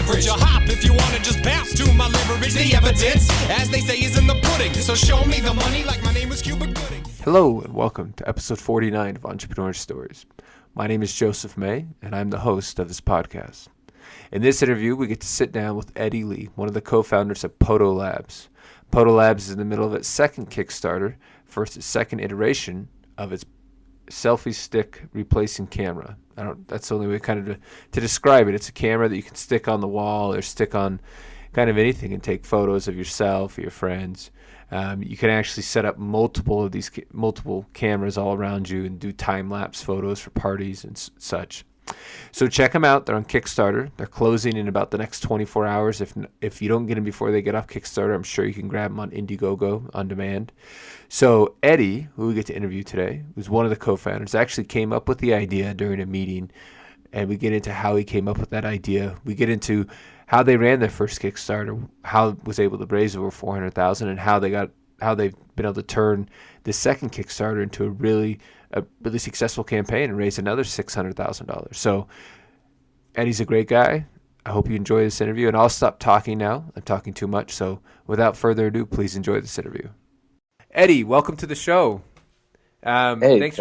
beverage. A hop if you wanna just bounce to my leverage. The evidence, as they say, is in the pudding. So show me the money like my name was Cuba Gooding. Hello and welcome to episode 49 of Entrepreneur Stories. My name is Joseph May and I'm the host of this podcast. In this interview, we get to sit down with Eddie Lee, one of the co-founders of Podo Labs. Podo Labs is in the middle of its second Kickstarter for its second iteration of its selfie stick replacing camera. That's the only way kind of to describe it. It's a camera that you can stick on the wall or stick on kind of anything and take photos of yourself or your friends. You can actually set up multiple cameras all around you and do time-lapse photos for parties and such. So check them out. They're on Kickstarter. They're closing in about the next 24 hours. If you don't get them before they get off Kickstarter, I'm sure you can grab them on Indiegogo on demand. So Eddie, who we get to interview today, who's one of the co-founders, actually came up with the idea during a meeting, and we get into how he came up with that idea. We get into how they ran their first Kickstarter, how it was able to raise over $400,000, and how they've been able to turn the second Kickstarter into a really successful campaign and raise another $600,000. So Eddie's a great guy. I hope you enjoy this interview, and I'll stop talking now. I'm talking too much, so without further ado, please enjoy this interview. Eddie, welcome to the show. Thanks.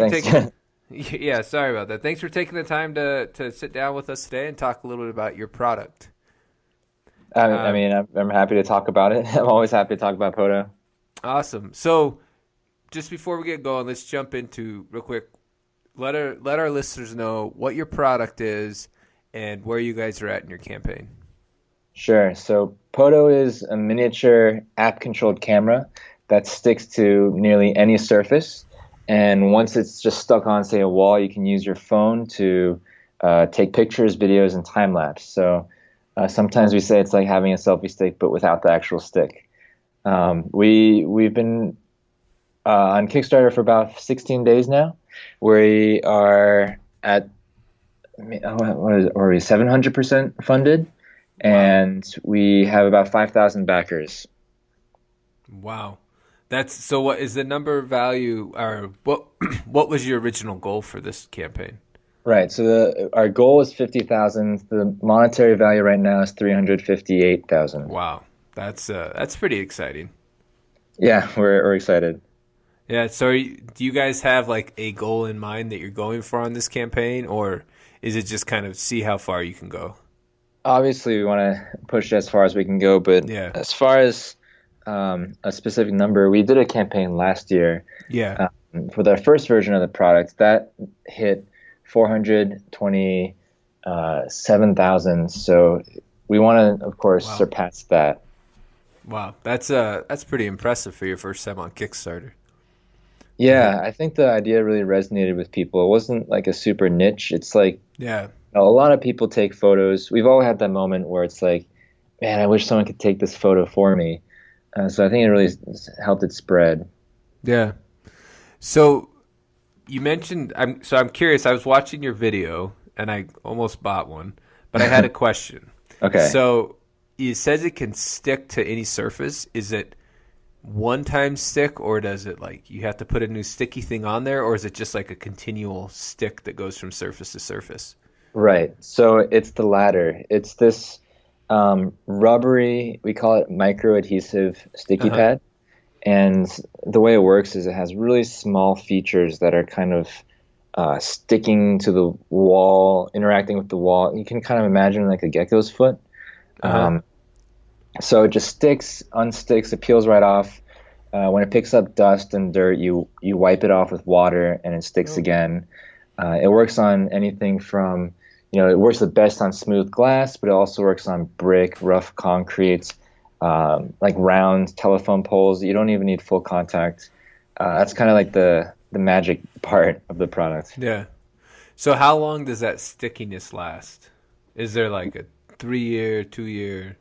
Yeah, sorry about that. Thanks for taking the time to sit down with us today and talk a little bit about your product. I'm happy to talk about it. I'm always happy to talk about Podo. Awesome. So just before we get going, let's jump into real quick. Let our listeners know what your product is and where you guys are at in your campaign. Sure. So Podo is a miniature app-controlled camera that sticks to nearly any surface. And once it's just stuck on, say, a wall, you can use your phone to take pictures, videos, and time-lapse. So sometimes we say it's like having a selfie stick, but without the actual stick. We've been on Kickstarter for about 16 days now. We are at, are we 700% funded? And we have about 5,000 backers. Wow. So what is the number value, or what was your original goal for this campaign? Right. So our goal is 50,000. The monetary value right now is 358,000. Wow. That's pretty exciting. Yeah, we're excited. Yeah. So do you guys have like a goal in mind that you're going for on this campaign, or is it just kind of see how far you can go? Obviously, we want to push as far as we can go, but yeah. As far as a specific number, we did a campaign last year. Yeah. For the first version of the product, that hit 427,000. So we want to, of course, surpass that. Wow, that's pretty impressive for your first time on Kickstarter. Yeah, I think the idea really resonated with people. It wasn't like a super niche. It's like, yeah, a lot of people take photos. We've all had that moment where it's like, man, I wish someone could take this photo for me. So I think it really helped it spread. Yeah. So you mentioned, I'm curious. I was watching your video and I almost bought one, but I had a question. Okay. So it says it can stick to any surface. Is it one-time stick, or does it like you have to put a new sticky thing on there, or is it just like a continual stick that goes from surface to surface? Right. So it's the latter. It's this rubbery, we call it micro-adhesive sticky pad. And the way it works is it has really small features that are kind of sticking to the wall, interacting with the wall. You can kind of imagine like a gecko's foot. So it just sticks, unsticks, it peels right off. When it picks up dust and dirt, you wipe it off with water and it sticks again. It works on anything from, it works the best on smooth glass, but it also works on brick, rough concrete, like round telephone poles. You don't even need full contact. That's kind of like the magic part of the product. Yeah. So how long does that stickiness last? Is there like a 3-year, 2-year?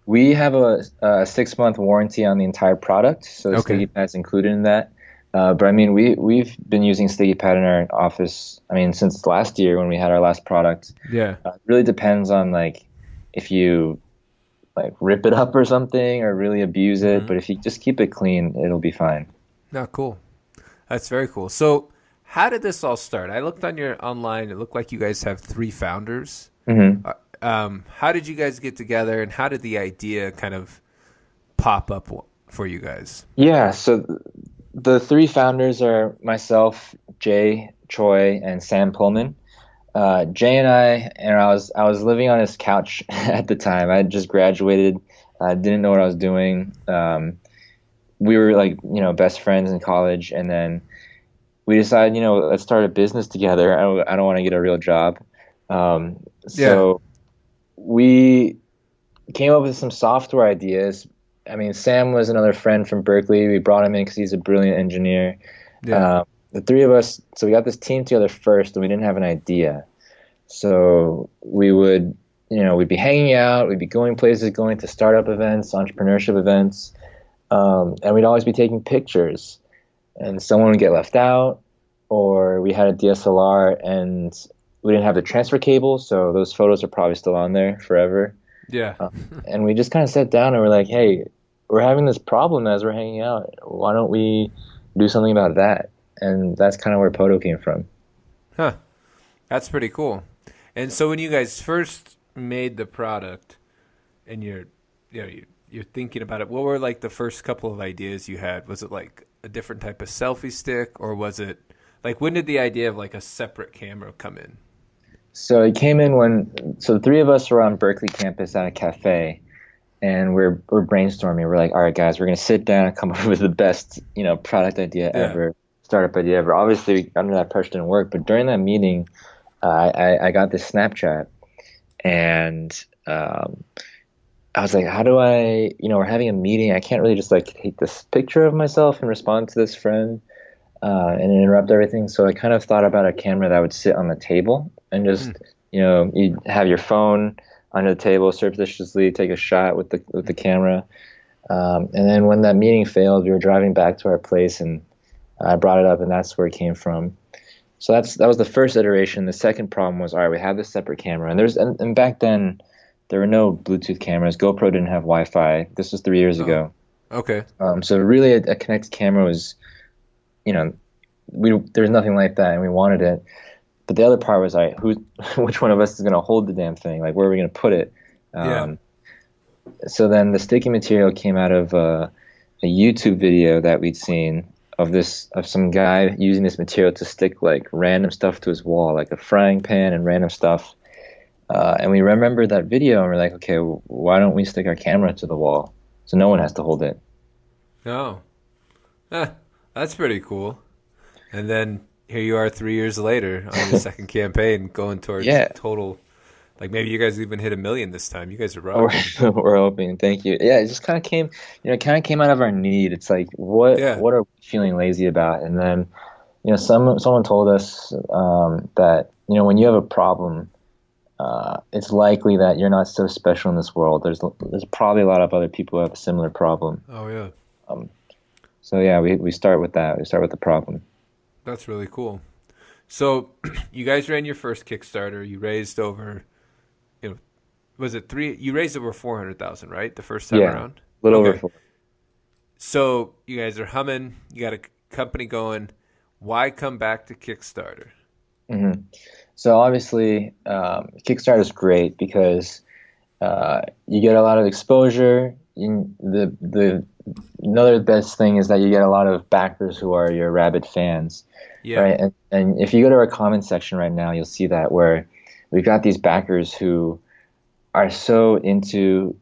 We have a 6-month warranty on the entire product, so the sticky pad's included in that. But I mean, we've been using sticky pad in our office, since last year when we had our last product. Yeah. It really depends on like if you like rip it up or something or really abuse it, but if you just keep it clean, it'll be fine. No, cool. That's very cool. So how did this all start? I looked on your online. It looked like you guys have 3 founders. Mm-hmm. how did you guys get together, and how did the idea kind of pop up for you guys? Yeah, so the three founders are myself, Jay, Troy, and Sam Pullman. Jay and I was living on his couch at the time. I had just graduated. I didn't know what I was doing. We were like, best friends in college, and then we decided, let's start a business together. I don't want to get a real job. So we came up with some software ideas. I mean, Sam was another friend from Berkeley. We brought him in because he's a brilliant engineer. Yeah. The three of us, so we got this team together first, and we didn't have an idea. So we would, we'd be hanging out, we'd be going places, going to startup events, entrepreneurship events, and we'd always be taking pictures. And someone would get left out, or we had a DSLR and we didn't have the transfer cable, so those photos are probably still on there forever. Yeah. And we just kind of sat down and we're like, hey, we're having this problem as we're hanging out. Why don't we do something about that? And that's kind of where Podo came from. Huh. That's pretty cool. And so when you guys first made the product and you're thinking about it, what were like the first couple of ideas you had? Was it like a different type of selfie stick, or was it like, when did the idea of like a separate camera come in? So it came in so the three of us were on Berkeley campus at a cafe, and we're brainstorming. We're like, all right, guys, we're going to sit down and come up with the best, product idea ever, startup idea ever. Obviously, under that pressure didn't work, but during that meeting, I got this Snapchat, and I was like, how do I, we're having a meeting. I can't really just like take this picture of myself and respond to this friend and interrupt everything. So I kind of thought about a camera that would sit on the table and just, you'd have your phone under the table, surreptitiously take a shot with the camera. And then when that meeting failed, we were driving back to our place, and I brought it up, and that's where it came from. So that was the first iteration. The second problem was, all right, we have this separate camera, and back then there were no Bluetooth cameras. GoPro didn't have Wi-Fi. This was 3 years ago. Okay. So really a connected camera was, there's nothing like that, and we wanted it. But the other part was, all right, which one of us is going to hold the damn thing? Like, where are we going to put it? So then the sticky material came out of a YouTube video that we'd seen of some guy using this material to stick like random stuff to his wall, like a frying pan and random stuff. And we remembered that video, and we're like, okay, why don't we stick our camera to the wall so no one has to hold it? Oh, that's pretty cool. And then here you are 3 years later on your second campaign, going towards total, like maybe you guys even hit 1 million this time. You guys are rocking. We're hoping. Thank you. Yeah, it just kind of came, out of our need. It's like, what are we feeling lazy about? And then, someone told us that, when you have a problem, it's likely that you're not so special in this world. There's probably a lot of other people who have a similar problem. Oh, yeah. So, yeah, we start with that. We start with the problem. That's really cool. So you guys ran your first Kickstarter. You raised over, was it you raised over 400,000, right? The first time around? A little over 4. So you guys are humming. You got a company going. Why come back to Kickstarter? Mm-hmm. So obviously, Kickstarter is great because you get a lot of exposure. Another best thing is that you get a lot of backers who are your rabid fans, right? And if you go to our comment section right now, you'll see that where we've got these backers who are so into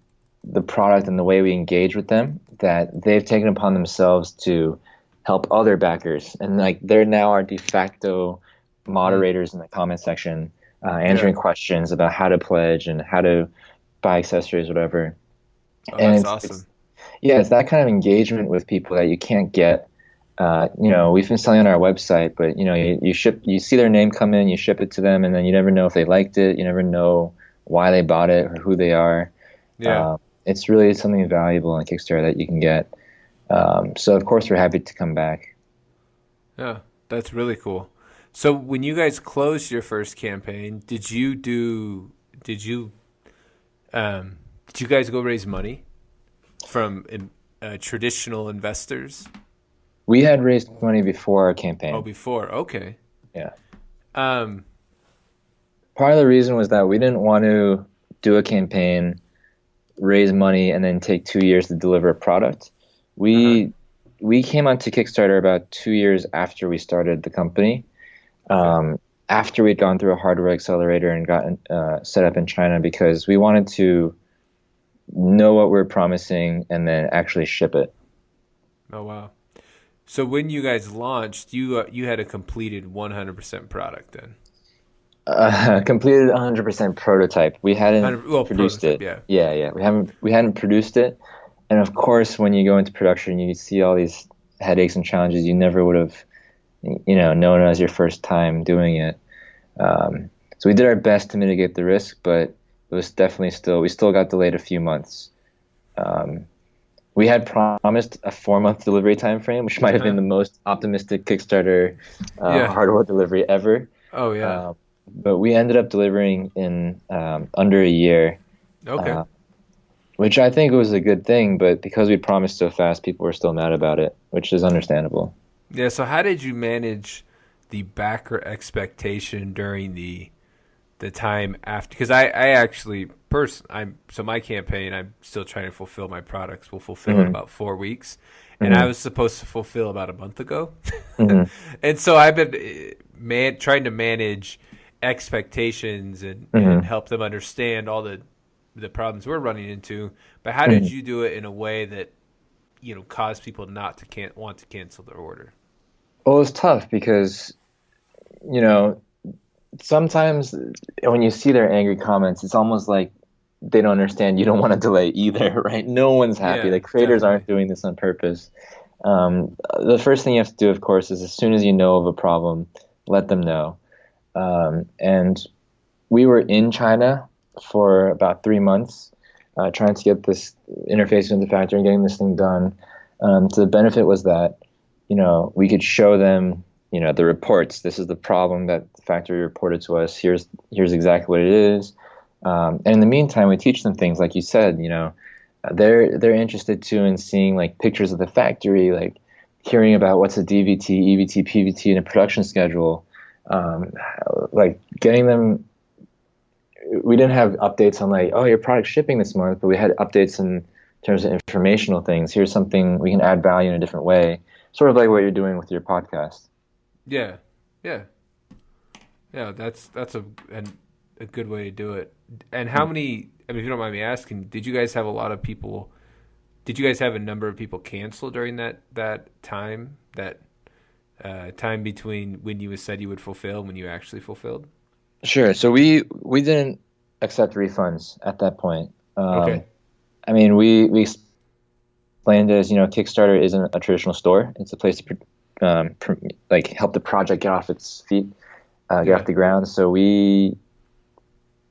the product and the way we engage with them that they've taken upon themselves to help other backers, and like they're now our de facto moderators in the comment section, answering questions about how to pledge and how to buy accessories, whatever. Oh, and that's awesome. It's that kind of engagement with people that you can't get. We've been selling on our website, but you see their name come in, you ship it to them, and then you never know if they liked it. You never know why they bought it or who they are. Yeah. It's really something valuable on Kickstarter that you can get. So of course we're happy to come back. Yeah, that's really cool. So when you guys closed your first campaign, did you guys go raise money from traditional investors? We had raised money before our campaign. Oh, before. Okay. Yeah. Part of the reason was that we didn't want to do a campaign, raise money, and then take 2 years to deliver a product. We came onto Kickstarter about 2 years after we started the company. After we'd gone through a hardware accelerator and gotten set up in China, because we wanted to know what we're promising and then actually ship it. Oh, wow. So when you guys launched, you had a completed 100% product then? Completed 100% prototype. We hadn't produced it. Yeah. We hadn't produced it. And of course, when you go into production, you see all these headaches and challenges you never would have, known as your first time doing it. So we did our best to mitigate the risk, but it was definitely we still got delayed a few months. We had promised a 4-month delivery time frame, which might have been the most optimistic Kickstarter hardware delivery ever. Oh, yeah. But we ended up delivering in under a year. Okay. Which I think was a good thing, but because we promised so fast, people were still mad about it, which is understandable. Yeah, so how did you manage the backer expectation during the time after? Because I actually so my campaign, I'm still trying to fulfill my products. We'll fulfill in about 4 weeks, and I was supposed to fulfill about a month ago. And so I've been trying to manage expectations and help them understand all the problems we're running into. But how did you do it in a way that caused people not to want to cancel their order? Well, it's tough because sometimes when you see their angry comments, it's almost like they don't understand you don't want to delay either, right? No one's happy. The creators aren't doing this on purpose. The first thing you have to do, of course, is as soon as you know of a problem, let them know. And we were in China for about 3 months, trying to get this interface into the factory and getting this thing done. So the benefit was that, we could show them, the reports. This is the problem that the factory reported to us. Here's exactly what it is. And in the meantime, we teach them things like you said. They're interested too in seeing like pictures of the factory, like hearing about what's a DVT, EVT, PVT in a production schedule, like getting them. We didn't have updates on like, oh, your product's shipping this month, but we had updates in terms of informational things. Here's something we can add value in a different way, sort of like what you're doing with your podcast. Yeah. That's a good way to do it. And how many? I mean, if you don't mind me asking, did you guys have a lot of people? Did you guys have a number of people cancel during that time? Time between when you said you would fulfill and when you actually fulfilled? Sure. So we didn't accept refunds at that point. Okay. I mean, we explained it as, Kickstarter isn't a traditional store. It's a place to help the project get off its feet, get off the ground. So we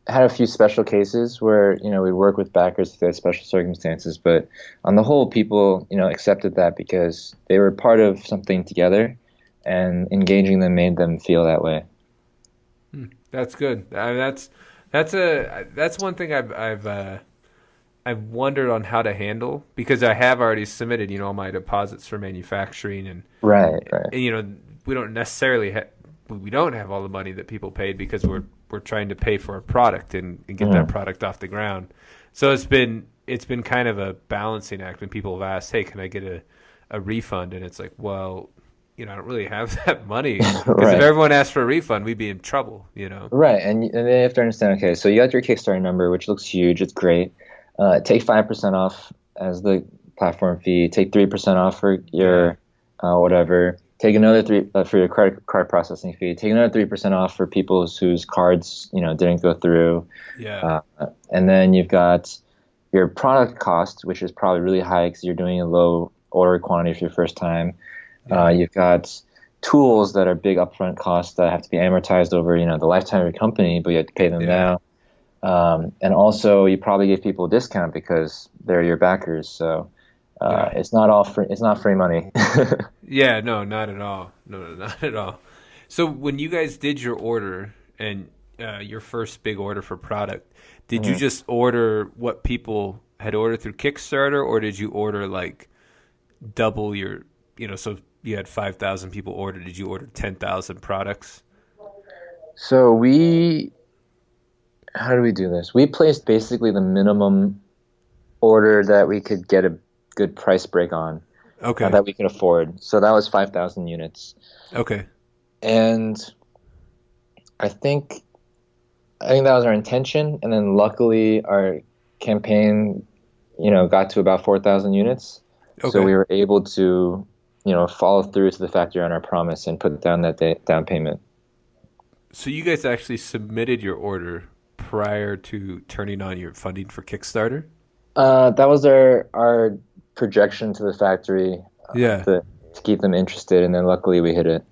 had a few special cases where, we'd work with backers if they had special circumstances. But on the whole, people, accepted that because they were part of something together, and engaging them made them feel that way. That's good. That's one thing I've wondered on how to handle, because I have already submitted, all my deposits for manufacturing, and right. And, we don't necessarily we don't have all the money that people paid because we're trying to pay for a product and get that product off the ground. So it's been kind of a balancing act when people have asked, hey, can I get a refund? And it's like, well, I don't really have that money, because if everyone asked for a refund, we'd be in trouble, Right, and they have to understand, okay, so you got your Kickstarter number, which looks huge, it's great. Take 5% off as the platform fee. Take 3% off for your whatever. Take another 3% for your card processing fee. Take another 3% off for people whose cards didn't go through. And then you've got your product cost, which is probably really high because you're doing a low order quantity for your first time. You've got tools that are big upfront costs that have to be amortized over the lifetime of your company, but you have to pay them now. And also, you probably give people a discount because they're your backers. So it's not free money. Yeah, no, not at all. No, not at all. So when you guys did your order and your first big order for product, did you just order what people had ordered through Kickstarter, or did you order like double your, so you had 5,000 people order, did you order 10,000 products? So we how do we do this? We placed basically the minimum order that we could get a good price break on, Okay. that we could afford. So that was 5,000 units. Okay. And I think that was our intention. And then luckily our campaign, got to about 4,000 units. Okay. So we were able to, follow through to the factory on our promise and put down that down payment. So you guys actually submitted your order prior to turning on your funding for Kickstarter? That was our projection to the factory, Yeah. to keep them interested, and then luckily we hit it.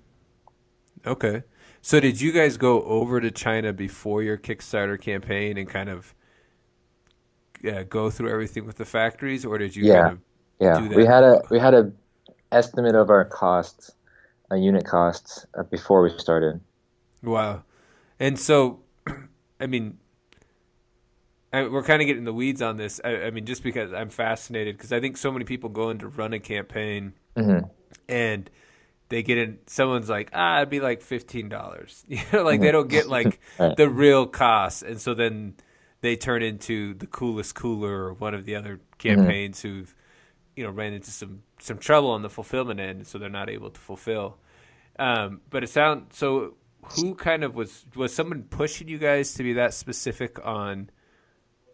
Okay. So did you guys go over to China before your Kickstarter campaign and kind of go through everything with the factories, or did you kind of do that? We had a estimate of our costs, unit costs, before we started. Wow. And so, I mean, we're kind of getting the weeds on this. I mean, just because I'm fascinated, because I think so many people go in to run a campaign and they get in, someone's like, it'd be like $15. They don't get like Right. the real cost. And so then they turn into the coolest cooler or one of the other campaigns who've, ran into some trouble on the fulfillment end, so they're not able to fulfill. But it sounds, so who kind of was someone pushing you guys to be that specific on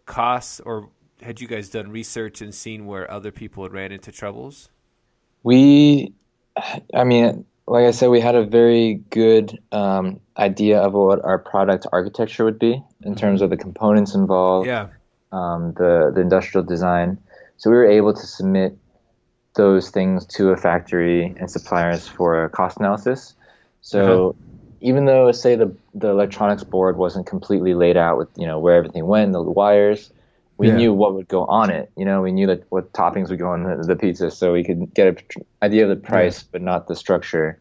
costs, or had you guys done research and seen where other people had ran into troubles? I mean, like I said, we had a very good idea of what our product architecture would be in terms of the components involved, Yeah. the industrial design. So we were able to submit those things to a factory and suppliers for a cost analysis. So even though, say, the electronics board wasn't completely laid out with, where everything went, the wires, we knew what would go on it. We knew that what toppings would go on the pizza, so we could get an idea of the price, but not the structure,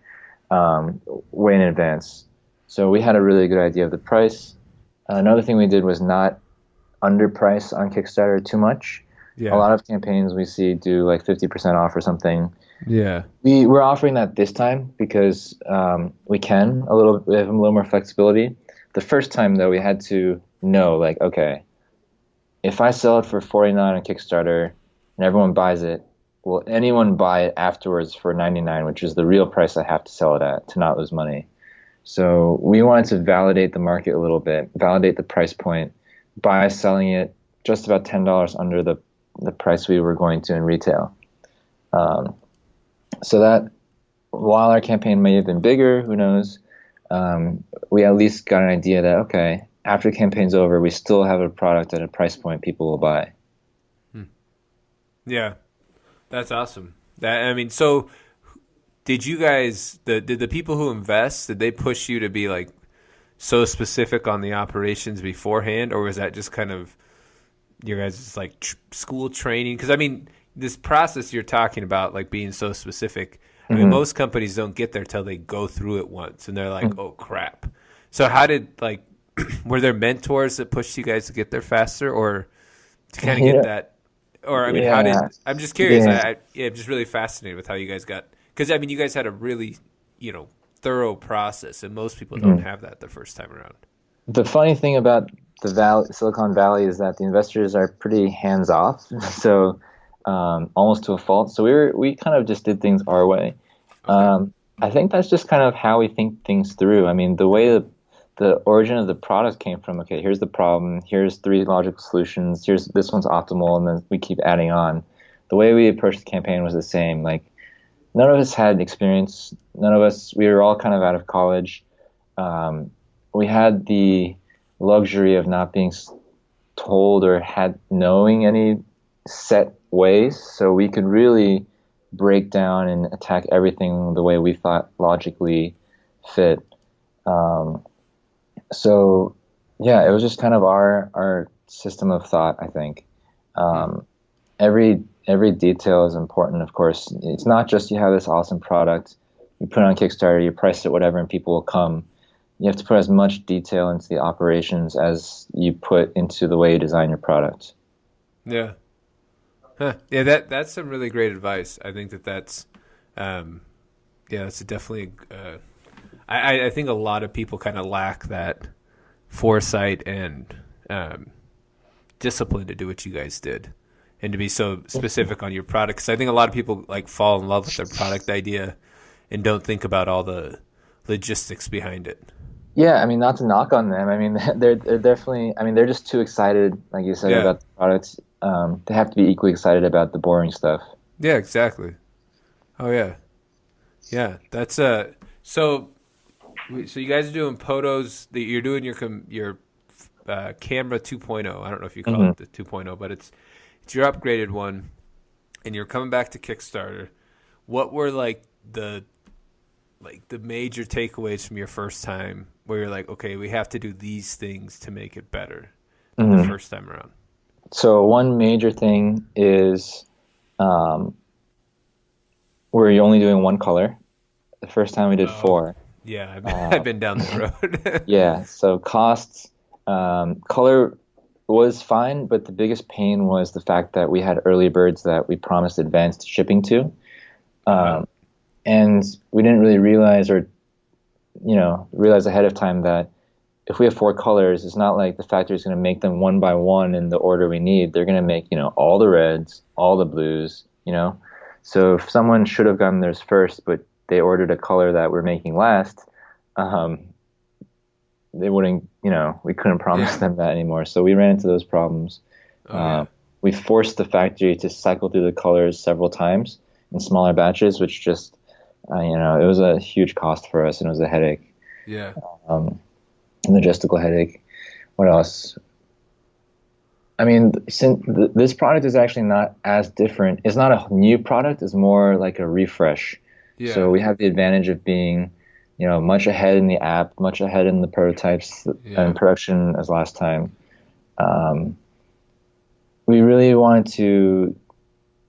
way in advance. So we had a really good idea of the price. Another thing we did was not underprice on Kickstarter too much. Yeah. A lot of campaigns we see do like 50% off or something. Yeah. We're offering that this time because we have a little more flexibility. The first time though, we had to know, like, okay, if I sell it for $49 on Kickstarter and everyone buys it, will anyone buy it afterwards for $99, which is the real price I have to sell it at to not lose money? So we wanted to validate the market a little bit, validate the price point by selling it just about $10 under the price we were going to in retail. So that while our campaign may have been bigger, who knows, we at least got an idea that, okay, after the campaign's over, we still have a product at a price point people will buy. Yeah, that's awesome. So did you guys, did the people who invest, did they push you to be like so specific on the operations beforehand, or was that just kind of your guys' like school training? Because I mean, this process you're talking about, like being so specific, I mean, most companies don't get there till they go through it once and they're like, oh crap. So how did, like, were there mentors that pushed you guys to get there faster, or to kind of get that? Or I mean, how did, I'm just curious. I'm just really fascinated with how you guys got, because I mean, you guys had a really, thorough process, and most people don't have that the first time around. The funny thing about Silicon Valley is that the investors are pretty hands off, so almost to a fault. So we kind of just did things our way. Okay. I think that's just kind of how we think things through. I mean, the way the origin of the product came from, okay, here's the problem, here's 3 logical solutions, here's this one's optimal, and then we keep adding on. The way we approached the campaign was the same. Like, none of us had experience. We were all kind of out of college. We had the luxury of not being told or knowing any set ways, so we could really break down and attack everything the way we thought logically fit. So yeah, it was just kind of our system of thought, I think. Every detail is important, of course. It's not just you have this awesome product, you put it on Kickstarter, you price it, whatever, and people will come. You have to put as much detail into the operations as you put into the way you design your product. Yeah. Huh. Yeah, that's some really great advice. I think that's definitely. I think a lot of people kind of lack that foresight and discipline to do what you guys did and to be so specific on your product. Because I think a lot of people like fall in love with their product idea and don't think about all the logistics behind it. Yeah, I mean, not to knock on them. I mean, they're definitely. I mean, they're just too excited, like you said, about the products. They have to be equally excited about the boring stuff. Yeah, exactly. Oh yeah, yeah. That's So you guys are doing Podos. You're doing your camera 2.0. I don't know if you call it the 2.0, but it's your upgraded one, and you're coming back to Kickstarter. What were like the major takeaways from your first time where you're like, okay, we have to do these things to make it better than the first time around? So one major thing is we're only doing one color. The first time we did 4. Yeah, I've been down the road. Yeah, so costs, color was fine, but the biggest pain was the fact that we had early birds that we promised advanced shipping to. And we didn't really realize ahead of time that if we have 4 colors, it's not like the factory is going to make them one by one in the order we need. They're going to make, all the reds, all the blues, So if someone should have gotten theirs first, but they ordered a color that we're making last, they wouldn't, we couldn't promise them that anymore. So we ran into those problems. We forced the factory to cycle through the colors several times in smaller batches, which just, it was a huge cost for us and it was a headache. Yeah. Logistical headache. What else? I mean, since this product is actually not as different. It's not a new product. It's more like a refresh. Yeah. So we have the advantage of being, much ahead in the app, much ahead in the prototypes and production as last time. We really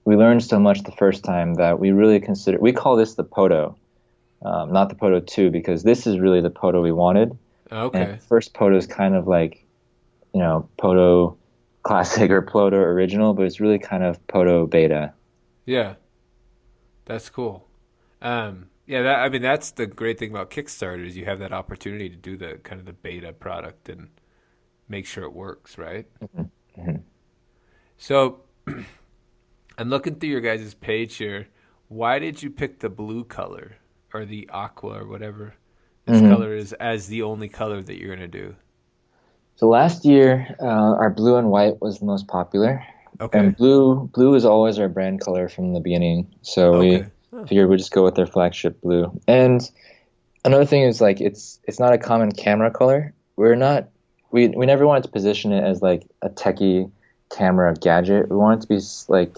we learned so much the first time that we really we call this the Podo, not the Podo 2, because this is really the Podo we wanted. Okay. And the first Podo is kind of like, Podo Classic or Podo Original, but it's really kind of Podo Beta. Yeah. That's cool. That's the great thing about Kickstarter is you have that opportunity to do the kind of the beta product and make sure it works, right? Mm-hmm. So I'm looking through your guys' page here. Why did you pick the blue color or the aqua or whatever this color is as the only color that you're going to do? So last year, our blue and white was the most popular. Okay. And blue is always our brand color from the beginning. So we figured we'd just go with their flagship blue. And another thing is like it's not a common camera color. We never wanted to position it as like a techie camera gadget. We wanted it to be like,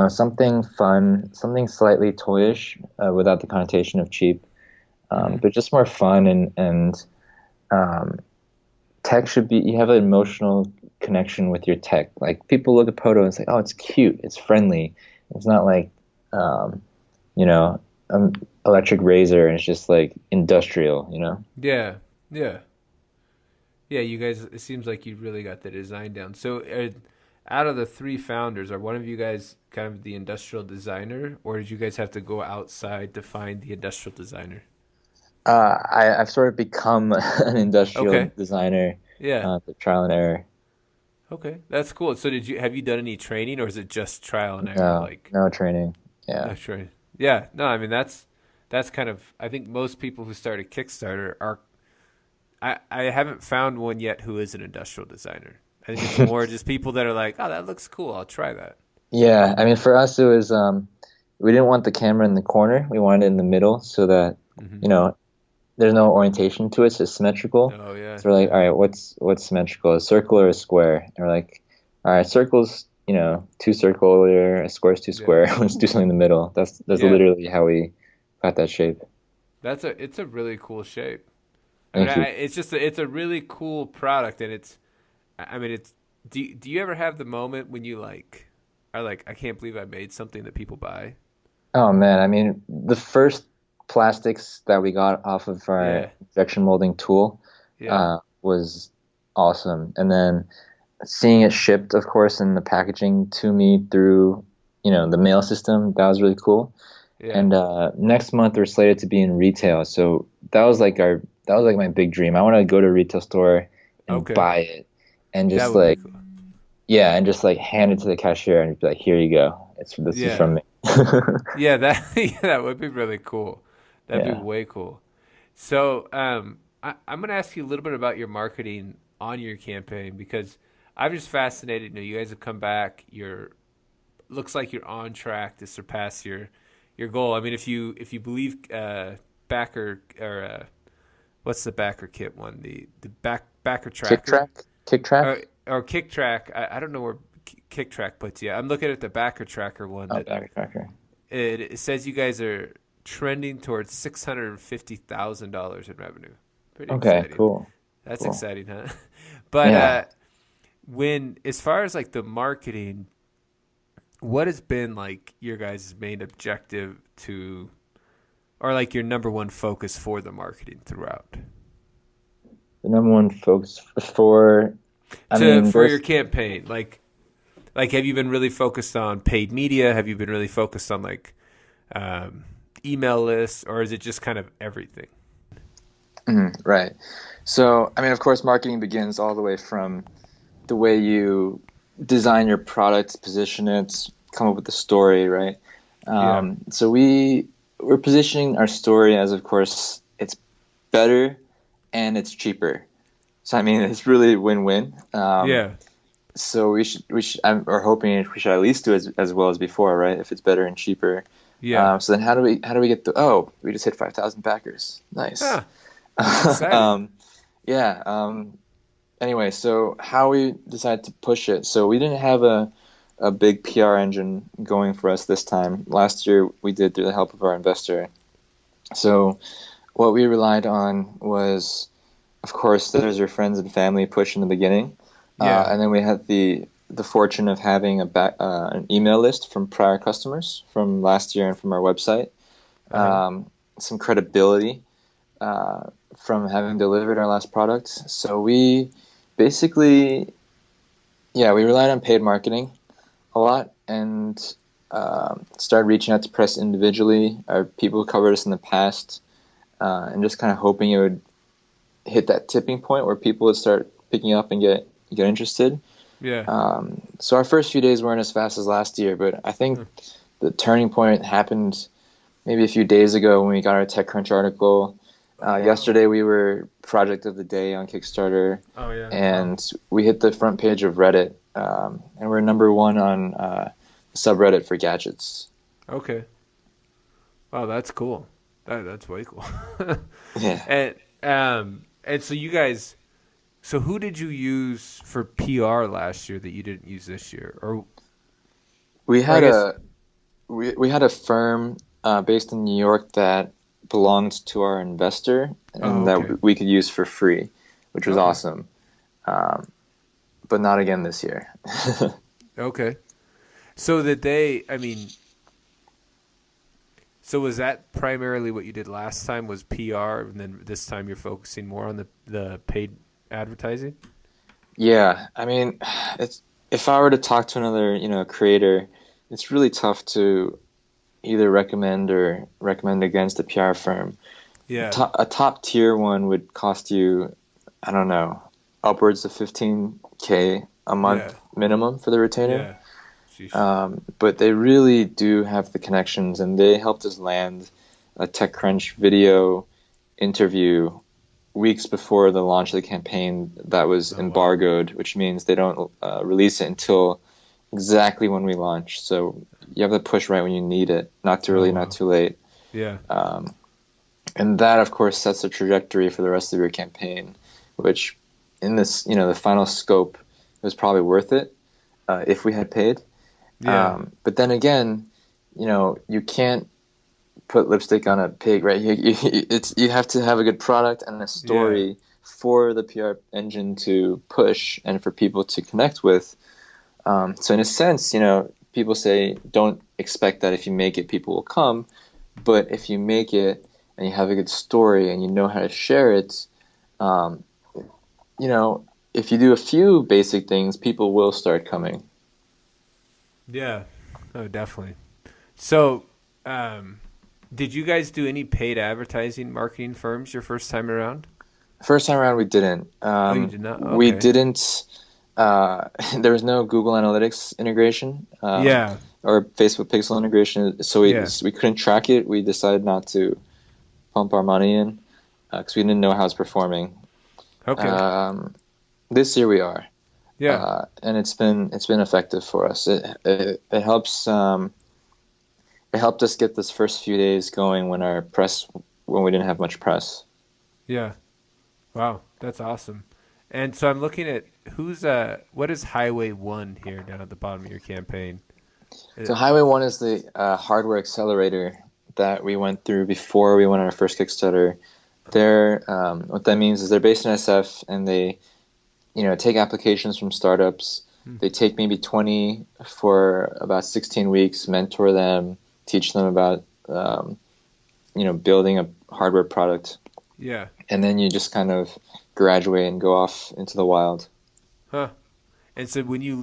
something fun, something slightly toyish without the connotation of cheap, but just more fun and tech should be. You have an emotional connection with your tech. Like people look at Podo and say, "Oh, it's cute, it's friendly." It's not like electric razor, and it's just like industrial, Yeah. You guys, it seems like you really got the design down. So out of the 3 founders, are one of you guys kind of the industrial designer, or did you guys have to go outside to find the industrial designer? I've sort of become an industrial designer. Yeah. Trial and error. Okay, that's cool. So have you done any training, or is it just trial and error? No training. Yeah. No training. Yeah. No, I mean that's kind of. I think most people who start a Kickstarter are. I haven't found one yet who is an industrial designer. I think it's more just people that are like, oh, that looks cool. I'll try that. Yeah, I mean, for us, it was we didn't want the camera in the corner. We wanted it in the middle so that there's no orientation to it. It's just symmetrical. Oh yeah. So we're like, all right, what's symmetrical? A circle or a square? And we're like, all right, circles, 2 circular, a square's 2 square. Let's do something in the middle. That's literally how we got that shape. It's a really cool shape. Thank you. It's a really cool product, and do you ever have the moment when you are like, I can't believe I made something that people buy? Oh man, I mean, the first plastics that we got off of our injection molding tool was awesome, and then seeing it shipped, of course, in the packaging to me through the mail system, that was really cool. Yeah. And next month we're slated to be in retail, so that was like my big dream. I want to go to a retail store and Okay. buy it and That just would be like, cool. yeah, and just like hand it to the cashier and be like, here you go. This is Yeah. from me. Yeah, that yeah, that would be really cool. That'd be Yeah. way cool. So, I'm going to ask you a little bit about your marketing on your campaign because I'm just fascinated. You know, you guys have come back. Looks like you're on track to surpass your goal. I mean, if you believe backer or what's the backer kit one? The backer tracker Kick track? or kick track. I don't know where kick track puts you. I'm looking at the backer tracker one Oh, that backer tracker. it says you guys are trending towards $650,000 in revenue. Pretty Okay, exciting. cool. That's Cool. exciting, huh? But Yeah. when as far as like the marketing, what has been like your guys' main objective to, or like your number one focus for the marketing throughout? The number one focus for, I To mean, for your there's, campaign, like have you been really focused on paid media? Have you been really focused on like email lists, or is it just kind of everything? right. So, I mean, of course, marketing begins all the way from the way you design your product, position it, come up with the story, right? Yeah, So we're positioning our story as, of course, it's better and it's cheaper. So I mean, it's really win-win. yeah, So we should we're hoping we should at least do as well as before, right? If it's better and cheaper. yeah. So then how do we get the we just hit 5,000 backers. Nice. Ah, that's exciting. Yeah. Anyway, so how we decided to push it. So we didn't have a big PR engine going for us this time. Last year we did through the help of our investor. So what we relied on was, of course, there's your friends and family push in the beginning. Yeah. And then we had the fortune of having an email list from prior customers from last year and from our website. Some credibility from having delivered our last product. So we basically, yeah, we relied on paid marketing a lot and started reaching out to press individually, or people who covered us in the past, and just kind of hoping it would hit that tipping point where people would start picking up and get interested. Yeah. So our first few days weren't as fast as last year, but I think the turning point happened maybe a few days ago when we got our TechCrunch article. Yesterday we were Project of the Day on Kickstarter, Oh yeah. and we hit the front page of Reddit, and we're number one on the subreddit for gadgets. Okay. Wow, that's cool. That's way cool. Yeah. And so you guys, so who did you use for PR last year that you didn't use this year? We Or I had guess, we had a firm based in New York that belonged to our investor oh, and okay. that we could use for free, which was Okay. awesome. But not again this year. Okay. So I mean, so was that primarily what you did last time was PR, and then this time you're focusing more on the paid advertising? Yeah, I mean, it's if I were to talk to another, creator, it's really tough to either recommend against a PR firm. Yeah. A top tier one would cost you, I don't know, upwards of 15K a month Yeah. minimum for the retainer. Yeah. Sheesh. But they really do have the connections, and they helped us land a TechCrunch video interview weeks before the launch of the campaign that was Oh, wow. embargoed, which means they don't release it until exactly when we launch. So you have to push right when you need it, not too early, Oh, wow. not too late. Yeah. And that, of course, sets the trajectory for the rest of your campaign, which in this, the final scope was probably worth it if we had paid. Yeah. But then again, you can't put lipstick on a pig, right? You have to have a good product and a story for the PR engine to push and for people to connect with. So in a sense, people say don't expect that if you make it, people will come. But if you make it and you have a good story and you know how to share it, if you do a few basic things, people will start coming. Yeah. Oh, definitely. So, did you guys do any paid advertising marketing firms your first time around? First time around, we didn't. Oh, you did not? We Okay. didn't. There was no Google Analytics integration, Yeah. or Facebook Pixel integration, so Yeah. we couldn't track it. We decided not to pump our money in because we didn't know how it's performing. Okay. Um, this year we are, Yeah. and it's been effective for us. It helps. It helped us get this first few days going when we didn't have much press. Yeah. Wow. That's awesome. And so I'm looking at what is Highway 1 here down at the bottom of your campaign? So Highway 1 is the hardware accelerator that we went through before we went on our first Kickstarter. What that means is they're based in SF, and they, take applications from startups. They take maybe 20 for about 16 weeks, mentor them, teach them about, building a hardware product, Yeah. and then you just kind of graduate and go off into the wild. Huh. And so when you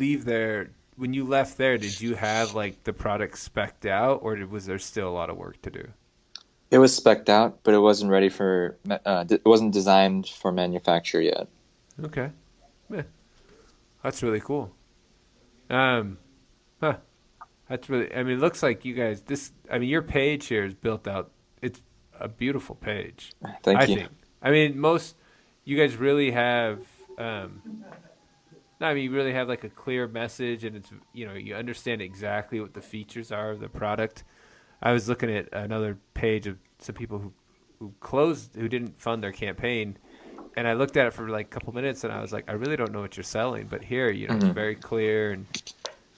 left there, did you have like the product spec'd out, or was there still a lot of work to do? It was spec'd out, but it wasn't ready it wasn't designed for manufacture yet. Okay. Yeah. That's really cool. Um, huh. That's really, I mean, it looks like you guys, your page here is built out. It's a beautiful page, I Thank you. think. I mean, you guys really have, no, I mean, you really have like a clear message, and it's, you understand exactly what the features are of the product. I was looking at another page of some people who didn't fund their campaign, and I looked at it for like a couple minutes, and I was like, I really don't know what you're selling, but here, it's very clear, and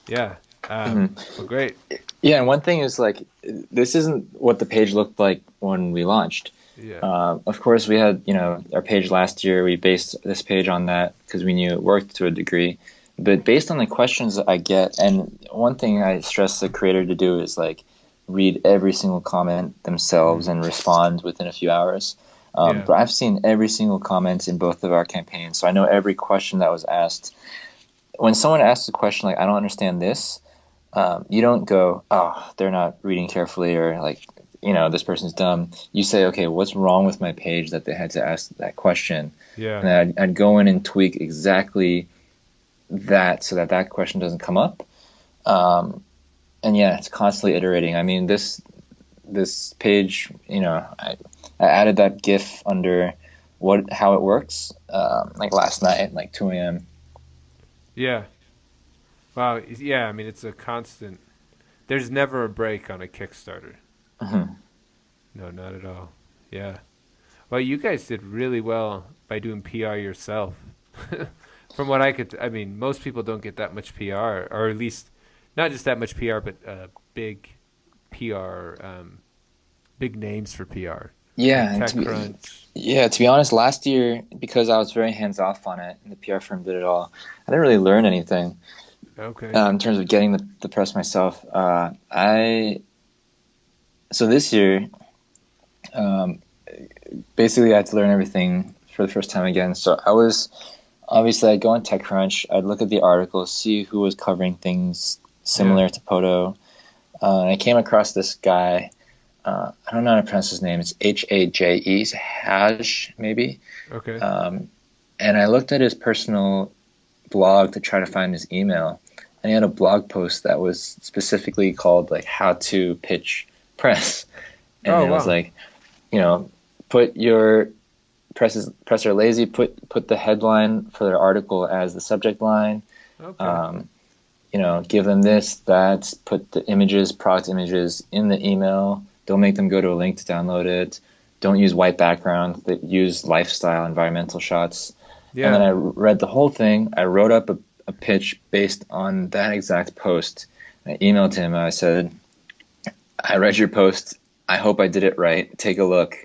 yeah, well, great. Yeah, and one thing is like this isn't what the page looked like when we launched. Yeah, Of course, we had our page last year. We based this page on that because we knew it worked to a degree. But based on the questions I get, and one thing I stress the creator to do is like read every single comment themselves and respond within a few hours. Yeah. But I've seen every single comment in both of our campaigns, so I know every question that was asked. When someone asks a question like, "I don't understand this," you don't go, "Oh, they're not reading carefully," or like, this person's dumb. You say, "Okay, what's wrong with my page that they had to ask that question?" Yeah. And I'd go in and tweak exactly that so that that question doesn't come up. And yeah, it's constantly iterating. I mean, this page, I added that GIF under how it works, like last night, like 2 a.m. Yeah. Wow. Yeah. I mean, it's a constant. There's never a break on a Kickstarter. Mhm. No, not at all. Yeah. Well, you guys did really well by doing PR yourself. From what I mean, most people don't get that much PR, or at least not just that much PR, but big PR, big names for PR, Yeah, like and TechCrunch. to be honest, last year because I was very hands off on it, and the PR firm did it all, I didn't really learn anything Okay. in terms of getting the press myself. So this year, um, basically, I had to learn everything for the first time again. So I'd go on TechCrunch, I'd look at the articles, see who was covering things similar to Podo. And I came across this guy. I don't know how to pronounce his name. It's Haje. It's Haj, maybe. Okay. And I looked at his personal blog to try to find his email. And he had a blog post that was specifically called like "How to Pitch Press," and it was like, put your press are lazy. Put the headline for their article as the subject line. Okay. Give them this, that. Put the product images in the email. Don't make them go to a link to download it. Don't use white background. Use lifestyle, environmental shots. Yeah. And then I read the whole thing. I wrote up a pitch based on that exact post. I emailed him. I said, "I read your post. I hope I did it right. Take a look."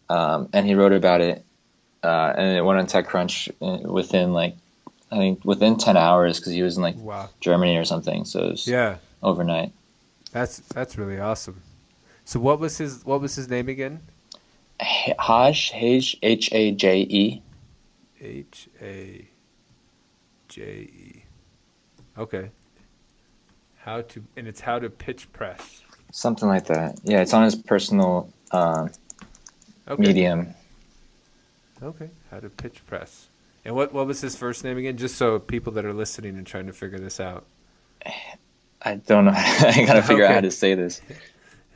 And he wrote about it. And it went on TechCrunch within 10 hours because he was in Germany or something. So it was overnight. That's really awesome. So what was his name again? Haje, Haje. Haje. Okay. It's how to pitch press. Something like that. Yeah, it's on his personal Medium. Okay, how to pitch press. And what was his first name again? Just so people that are listening and trying to figure this out. I don't know. I gotta figure out Okay. how to say this.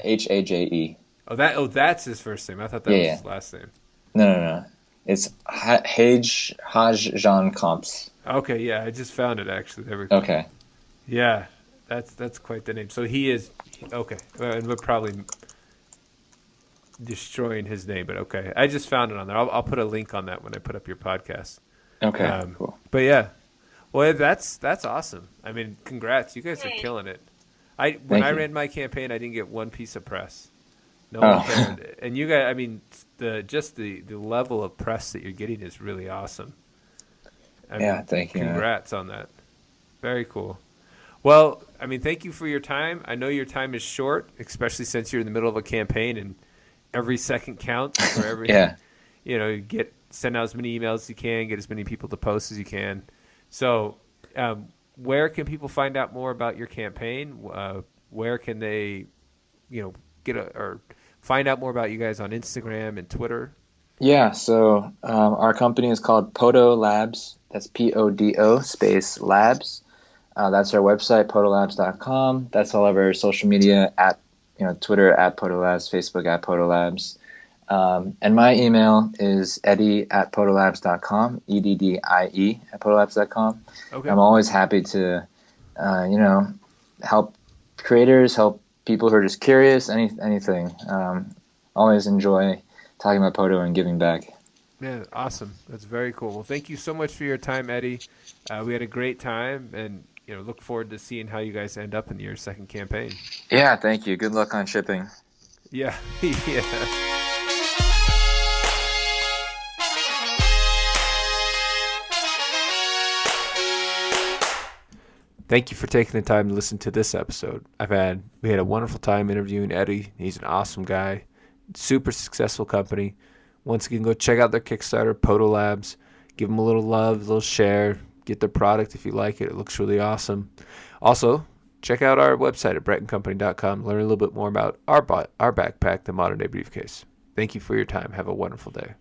Haje. That's his first name. I thought that was his last name. No. It's Haj Jean Comps. Okay, yeah, I just found it actually. There we go. Okay. Yeah, that's quite the name. So he is okay, and we're probably destroying his name, but okay. I just found it on there. I'll put a link on that when I put up your podcast. Okay. Cool. But yeah, well, that's awesome. I mean, congrats, you guys are killing it. When I ran my campaign, I didn't get one piece of press. No one cared. And you guys, I mean, the level of press that you're getting is really awesome. Thank you. Congrats on that. Very cool. Well, I mean, thank you for your time. I know your time is short, especially since you're in the middle of a campaign and every second counts for every, send out as many emails as you can, get as many people to post as you can. So, where can people find out more about your campaign? Where can they, or find out more about you guys on Instagram and Twitter? Yeah, so our company is called Podo Labs. That's Podo space labs. That's our website, podolabs.com. That's all of our social media at, Twitter at Podo Labs, Facebook at Podo Labs. And my email is eddie@podolabs.com, EDDIE at podolabs.com. Okay. I'm always happy to, help creators, help people who are just curious, anything. Always enjoy talking about Podo and giving back. Yeah, awesome. That's very cool. Well, thank you so much for your time, Eddie. We had a great time, and look forward to seeing how you guys end up in your second campaign. Yeah, thank you. Good luck on shipping. Yeah, yeah. Thank you for taking the time to listen to this episode. We had a wonderful time interviewing Eddie. He's an awesome guy, super successful company. Once again, go check out their Kickstarter, Podo Labs. Give them a little love, a little share. Get their product if you like it. It looks really awesome. Also, check out our website at brettandcompany.com. Learn a little bit more about our backpack, the Modern Day Briefcase. Thank you for your time. Have a wonderful day.